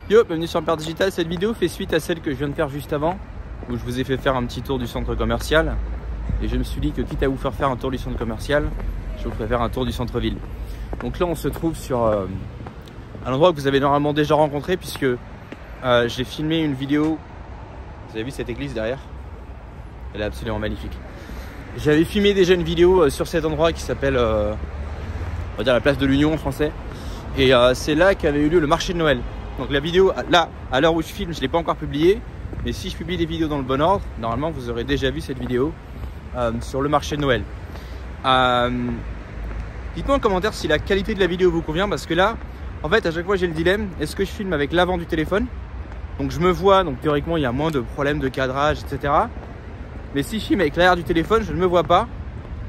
Yo, bienvenue sur Ampère Digital. Cette vidéo fait suite à celle que je viens de faire juste avant, où je vous ai fait faire un petit tour du centre commercial. Et je me suis dit que quitte à vous faire un tour du centre commercial, je vous ferai faire un tour du centre-ville. Donc là, on se trouve sur un endroit que vous avez normalement déjà rencontré, puisque j'ai filmé une vidéo. Vous avez vu cette église derrière? Elle est absolument magnifique. J'avais filmé déjà une vidéo sur cet endroit qui s'appelle, on va dire la place de l'Union en français. Et c'est là qu'avait eu lieu le marché de Noël. Donc la vidéo, là, à l'heure où je filme, je ne l'ai pas encore publiée. Mais si je publie des vidéos dans le bon ordre, normalement vous aurez déjà vu cette vidéo sur le marché de Noël. Dites-moi en commentaire si la qualité de la vidéo vous convient, parce que là, en fait, à chaque fois j'ai le dilemme, est-ce que je filme avec l'avant du téléphone? Donc je me vois, donc théoriquement il y a moins de problèmes de cadrage, etc. Mais si je filme avec l'arrière du téléphone, je ne me vois pas.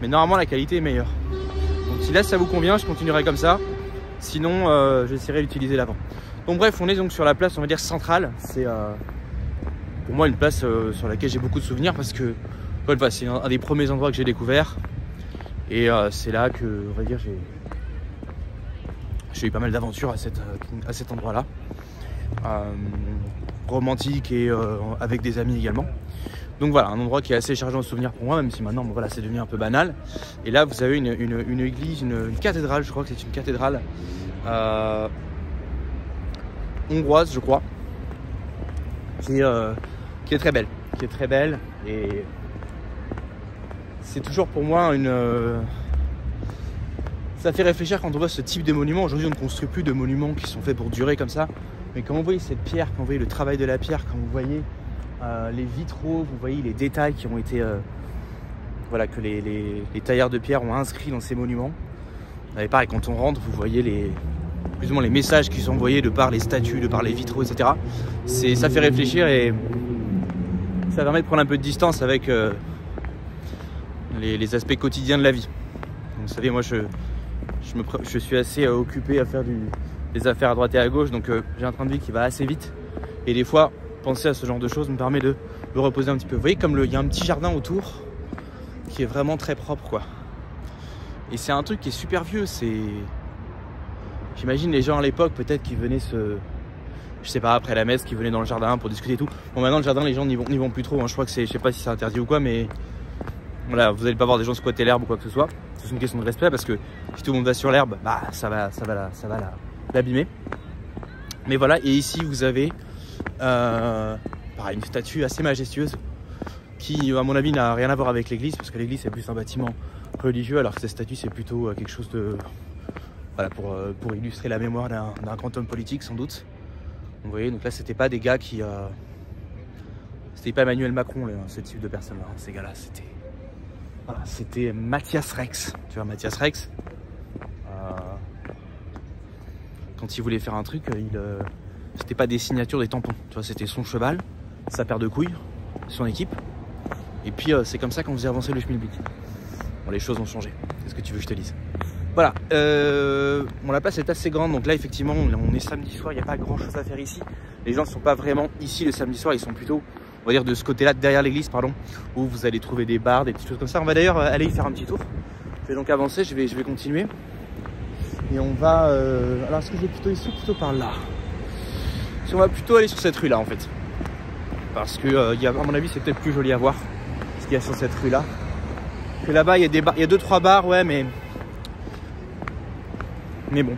Mais normalement la qualité est meilleure. Donc si là ça vous convient, je continuerai comme ça. Sinon, j'essaierai d'utiliser l'avant. Donc bref, on est donc sur la place, on va dire centrale. C'est pour moi une place sur laquelle j'ai beaucoup de souvenirs, parce que c'est un des premiers endroits que j'ai découvert. Et c'est là que, on va dire, j'ai eu pas mal d'aventures à cet endroit-là. Romantique et avec des amis également. Donc voilà, un endroit qui est assez chargé en souvenirs pour moi, même si maintenant, bon, voilà, c'est devenu un peu banal. Et là, vous avez une église, une cathédrale, je crois que c'est une cathédrale hongroise, je crois, qui est très belle, et c'est toujours pour moi ça fait réfléchir quand on voit ce type de monument. Aujourd'hui, on ne construit plus de monuments qui sont faits pour durer comme ça, mais quand vous voyez cette pierre, quand vous voyez le travail de la pierre, quand vous voyez les vitraux, vous voyez les détails qui ont été voilà, que les tailleurs de pierre ont inscrits dans ces monuments. Et pareil, quand on rentre, vous voyez plus ou moins les messages qui sont envoyés de par les statues, de par les vitraux, etc. Ça fait réfléchir, et ça permet de prendre un peu de distance avec les aspects quotidiens de la vie. Donc, vous savez, moi je suis assez occupé à faire des affaires à droite et à gauche, donc j'ai un train de vie qui va assez vite, et des fois penser à ce genre de choses me permet de me reposer un petit peu. Vous voyez, comme il y a un petit jardin autour qui est vraiment très propre, quoi. Et c'est un truc qui est super vieux. J'imagine les gens à l'époque, peut-être, qui venaient je sais pas, après la messe, qui venaient dans le jardin pour discuter et tout. Bon, maintenant le jardin, les gens n'y vont plus trop, hein. Je crois que je sais pas si c'est interdit ou quoi, mais voilà, vous allez pas voir des gens squatter l'herbe ou quoi que ce soit. C'est une question de respect, parce que si tout le monde va sur l'herbe, bah ça va l'abîmer. Mais voilà, et ici vous avez pareil, une statue assez majestueuse qui, à mon avis, n'a rien à voir avec l'église, parce que l'église c'est plus un bâtiment religieux, alors que cette statue c'est plutôt quelque chose de, voilà, pour illustrer la mémoire d'un grand homme politique, sans doute. Donc, vous voyez, donc là c'était pas des gars qui c'était pas Emmanuel Macron, ce type de personnes là, ces gars là, c'était Matthias Rex. Tu vois, Matthias Rex, quand il voulait faire un truc, c'était pas des signatures, des tampons, tu vois, c'était son cheval, sa paire de couilles, son équipe. Et puis c'est comme ça qu'on faisait avancer le schmilblick. Bon, les choses ont changé. Qu'est-ce que tu veux que je te dise? Voilà. Bon, la place est assez grande, donc là effectivement on est samedi soir, il n'y a pas grand chose à faire ici. Les gens ne sont pas vraiment ici le samedi soir, ils sont plutôt, on va dire, de ce côté-là, derrière l'église, pardon, où vous allez trouver des bars, des petites choses comme ça. On va d'ailleurs aller y faire un petit tour. Je vais donc avancer, je vais continuer. Et on va... alors est-ce que je vais plutôt ici ou plutôt par là? Si on va plutôt aller sur cette rue là en fait. Parce que à mon avis c'est peut-être plus joli à voir ce qu'il y a sur cette rue là. Et là-bas il y a des bars, il y a 2-3 bars, ouais, mais bon.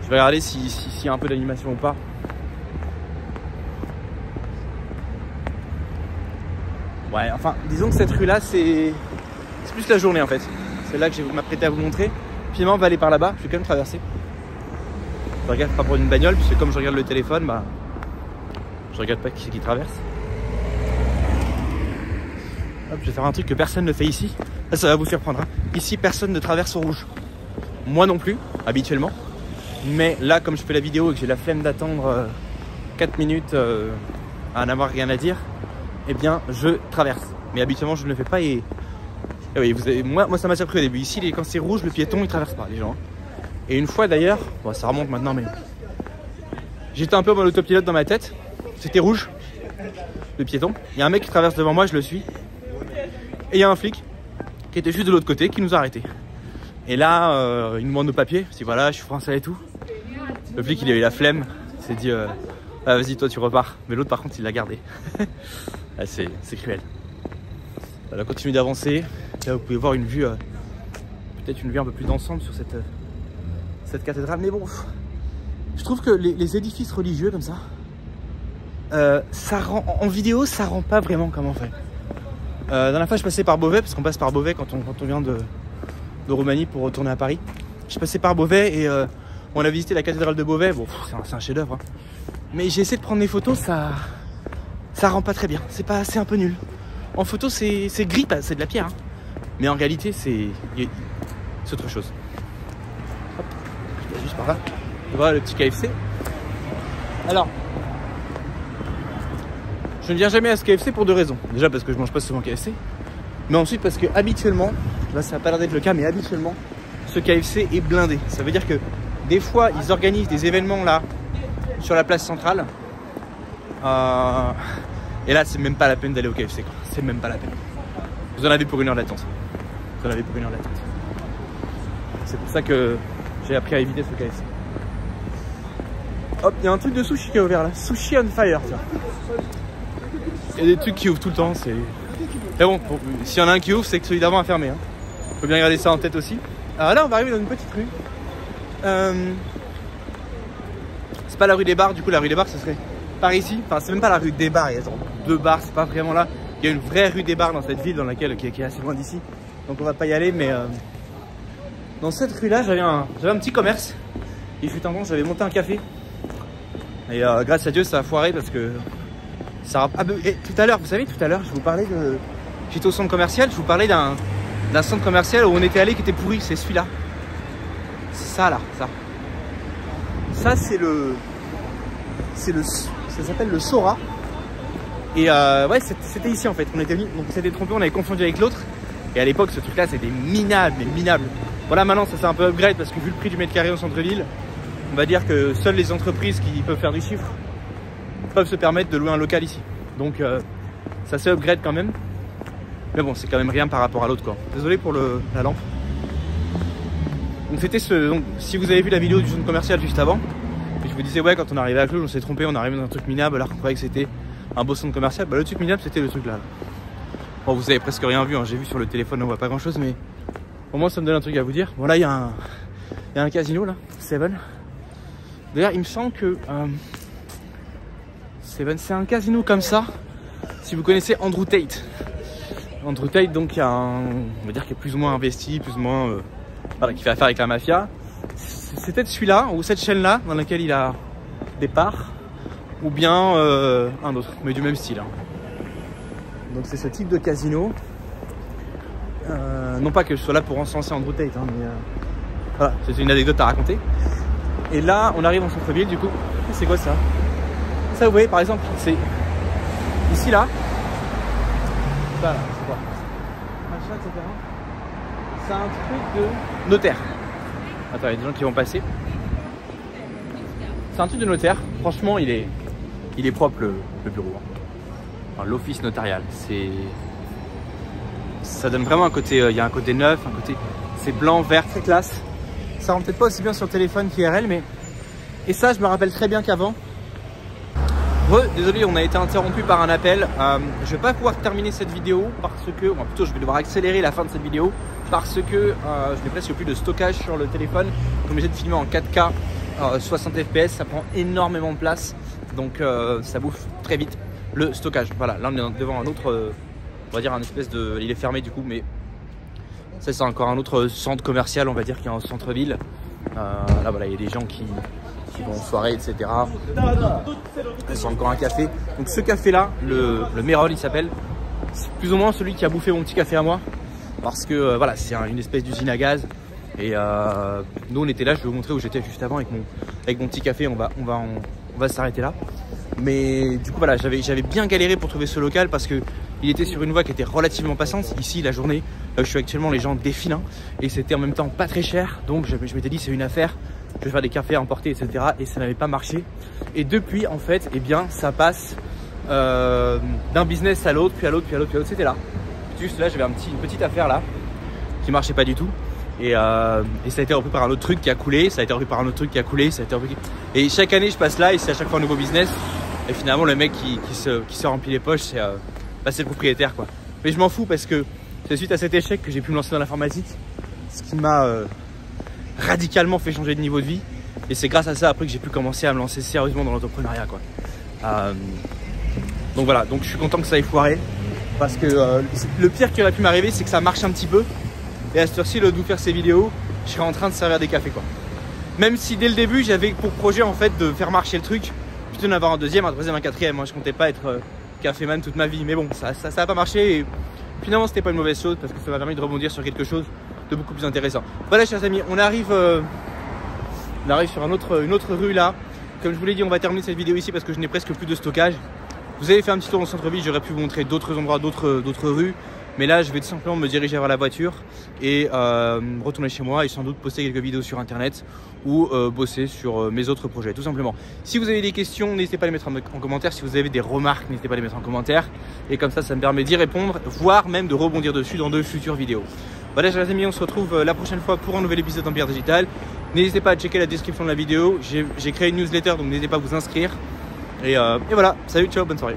Je vais regarder s'il y a un peu d'animation ou pas. Ouais, enfin disons que cette rue là c'est plus la journée en fait. C'est là que je vais m'apprêter à vous montrer. Finalement on va aller par là-bas, je vais quand même traverser. Je regarde pas pour une bagnole, puisque comme je regarde le téléphone, bah je regarde pas qui c'est qui traverse. Hop, je vais faire un truc que personne ne fait ici. Là, ça va vous surprendre, hein. Ici personne ne traverse au rouge. Moi non plus, habituellement. Mais là, comme je fais la vidéo et que j'ai la flemme d'attendre 4 minutes à n'avoir rien à dire, eh bien je traverse. Mais habituellement je ne le fais pas, et oui, moi ça m'a surpris au début. Ici quand c'est rouge, le piéton il traverse pas, les gens. Et une fois d'ailleurs, bon, ça remonte maintenant, mais j'étais un peu en autopilote dans ma tête. C'était rouge, le piéton. Il y a un mec qui traverse devant moi, je le suis. Et il y a un flic qui était juste de l'autre côté qui nous a arrêtés. Et là, il nous demande nos papiers. Je dis voilà, je suis français et tout. Le flic il a eu la flemme, il s'est dit ah, vas-y toi tu repars. Mais l'autre par contre il l'a gardé. Ah, c'est cruel. Voilà, continue d'avancer. Là vous pouvez voir une vue, peut-être une vue un peu plus d'ensemble sur cette cathédrale. Mais bon, je trouve que les édifices religieux comme ça, ça rend, en vidéo ça rend pas vraiment comme en fait. La dernière fois je passais par Beauvais, parce qu'on passe par Beauvais quand on vient de Roumanie pour retourner à Paris. Je passais par Beauvais et on a visité la cathédrale de Beauvais. Bon, c'est un chef-d'œuvre, hein. Mais j'ai essayé de prendre des photos, ça rend pas très bien. C'est un peu nul. En photo, c'est gris, c'est de la pierre. Hein. Mais en réalité, c'est autre chose. Hop, je vais juste par là. Voilà le petit KFC. Alors, je ne viens jamais à ce KFC pour deux raisons. Déjà parce que je mange pas souvent KFC. Mais ensuite parce que habituellement, là ça n'a pas l'air d'être le cas, mais habituellement, ce KFC est blindé. Ça veut dire que des fois, ils organisent des événements là, sur la place centrale. Et là, c'est même pas la peine d'aller au KFC. C'est même pas la peine. Vous en avez pour 1 heure d'attente. Vous en avez pour 1 heure d'attente. C'est pour ça que j'ai appris à éviter ce KFC. Hop, il y a un truc de sushi qui est ouvert là. Sushi on fire, tiens. Il y a des trucs qui ouvrent tout le temps. Mais bon, s'il y en a un qui ouvre, c'est que celui d'avant a fermé. Hein. Faut bien garder ça en tête aussi. Alors là, on va arriver dans une petite rue. C'est pas la rue des bars, du coup la rue des bars ce serait par ici. Enfin c'est même pas la rue des bars, il y a genre 2 bars, c'est pas vraiment là. Il y a une vraie rue des bars dans cette ville dans laquelle qui est assez loin d'ici. Donc on va pas y aller, mais dans cette rue là j'avais un petit commerce. Il fut un temps j'avais monté un café. Et grâce à Dieu ça a foiré parce que ça a... et tout à l'heure, vous savez, tout à l'heure je vous parlais de... J'étais au centre commercial, je vous parlais d'un centre commercial où on était allé qui était pourri, c'est celui-là. C'est ça là, ça. Ça c'est ça s'appelle le Sora. Et ouais, c'était ici en fait. On était venu, donc c'était trompé, on avait confondu avec l'autre. Et à l'époque, ce truc-là, c'était minable, mais minable. Voilà, maintenant ça c'est un peu upgrade parce que vu le prix du mètre carré au centre-ville, on va dire que seules les entreprises qui peuvent faire du chiffre peuvent se permettre de louer un local ici. Donc ça c'est upgrade quand même. Mais bon, c'est quand même rien par rapport à l'autre quoi. Désolé pour la lampe. Donc c'était donc si vous avez vu la vidéo du centre commercial juste avant, et je vous disais ouais quand on arrivait à Cluj on s'est trompé, on est arrivé dans un truc minable alors qu'on croyait que c'était un beau centre commercial. Bah le truc minable c'était le truc là. Bon vous avez presque rien vu, hein. J'ai vu sur le téléphone on voit pas grand chose mais au moins ça me donne un truc à vous dire. Bon là il y a un casino là, Seven. D'ailleurs il me semble que Seven c'est un casino comme ça. Si vous connaissez Andrew Tate. Andrew Tate donc on va dire qu'il est plus ou moins investi, plus ou moins voilà, qui fait affaire avec la mafia. C'est peut-être celui-là ou cette chaîne-là dans laquelle il a des parts, ou bien un autre, mais du même style. Hein. Donc c'est ce type de casino. Non pas que je sois là pour encenser Andrew Tate, hein, mais voilà, c'est une anecdote à raconter. Et là, on arrive en centre-ville, du coup, c'est quoi ça? Ça, vous voyez, par exemple, c'est ici là. Ça, là, c'est quoi? Machin, etc. C'est un truc de notaire. Attends, il y a des gens qui vont passer. C'est un truc de notaire. Franchement, il est propre le bureau. Enfin, l'office notarial. Ça donne vraiment un côté. Il y a un côté neuf, un côté. C'est blanc, vert, très classe. Ça rend peut-être pas aussi bien sur le téléphone qu'IRL, mais. Et ça, je me rappelle très bien qu'avant. Désolé, on a été interrompu par un appel. Je vais pas pouvoir terminer cette vidéo parce que, enfin, plutôt, je vais devoir accélérer la fin de cette vidéo parce que je n'ai presque plus de stockage sur le téléphone. Comme obligé de filmer en 4K, 60 fps, ça prend énormément de place, donc ça bouffe très vite le stockage. Voilà, là on est devant un autre, on va dire un espèce de, il est fermé du coup, mais ça c'est encore un autre centre commercial, on va dire, qui est en centre-ville. Là voilà, il y a des gens qui vont en soirée, etc. C'est encore un café. Donc ce café là, le Mérol il s'appelle, c'est plus ou moins celui qui a bouffé mon petit café à moi, parce que voilà, c'est une espèce d'usine à gaz. Et nous on était là, je vais vous montrer où j'étais juste avant avec mon petit café. On va s'arrêter là. Mais du coup voilà, j'avais bien galéré pour trouver ce local parce que il était sur une voie qui était relativement passante. Ici la journée là où je suis actuellement, les gens défilent, hein, et c'était en même temps pas très cher. Donc je m'étais dit c'est une affaire, je vais faire des cafés à emporter, etc. Et ça n'avait pas marché. Et depuis en fait, eh bien ça passe d'un business à l'autre, puis à l'autre, puis à l'autre, puis à l'autre. C'était là. Juste là j'avais une petite affaire là qui marchait pas du tout. Et ça a été repris par un autre truc qui a coulé, ça a été repris par un autre truc qui a coulé, ça a été repris. Et chaque année je passe là et c'est à chaque fois un nouveau business. Et finalement le mec qui se remplit les poches, c'est le propriétaire quoi. Mais je m'en fous parce que c'est suite à cet échec que j'ai pu me lancer dans l'informatique. Ce qui m'a radicalement fait changer de niveau de vie. Et c'est grâce à ça après que j'ai pu commencer à me lancer sérieusement dans l'entrepreneuriat quoi. Donc voilà, donc je suis content que ça ait foiré. Parce que le pire qui aurait pu m'arriver c'est que ça marche un petit peu. Et à cette heure-ci, de vous faire ces vidéos, je serais en train de servir des cafés quoi. Même si dès le début j'avais pour projet en fait de faire marcher le truc, plutôt d'en avoir un deuxième, un troisième, un quatrième. Moi je comptais pas être caféman toute ma vie, mais bon ça a pas marché et finalement c'était pas une mauvaise chose parce que ça m'a permis de rebondir sur quelque chose de beaucoup plus intéressant. Voilà chers amis, on arrive sur une autre rue là. Comme je vous l'ai dit, on va terminer cette vidéo ici parce que je n'ai presque plus de stockage. Vous avez fait un petit tour dans le centre-ville, j'aurais pu vous montrer d'autres endroits, d'autres rues. Mais là, je vais tout simplement me diriger vers la voiture et retourner chez moi et sans doute poster quelques vidéos sur internet ou bosser sur mes autres projets, tout simplement. Si vous avez des questions, n'hésitez pas à les mettre en commentaire. Si vous avez des remarques, n'hésitez pas à les mettre en commentaire. Et comme ça me permet d'y répondre, voire même de rebondir dessus dans de futures vidéos. Voilà, chers amis, on se retrouve la prochaine fois pour un nouvel épisode d'Empire Digital. N'hésitez pas à checker la description de la vidéo. J'ai créé une newsletter, donc n'hésitez pas à vous inscrire. Et voilà, salut, ciao, bonne soirée.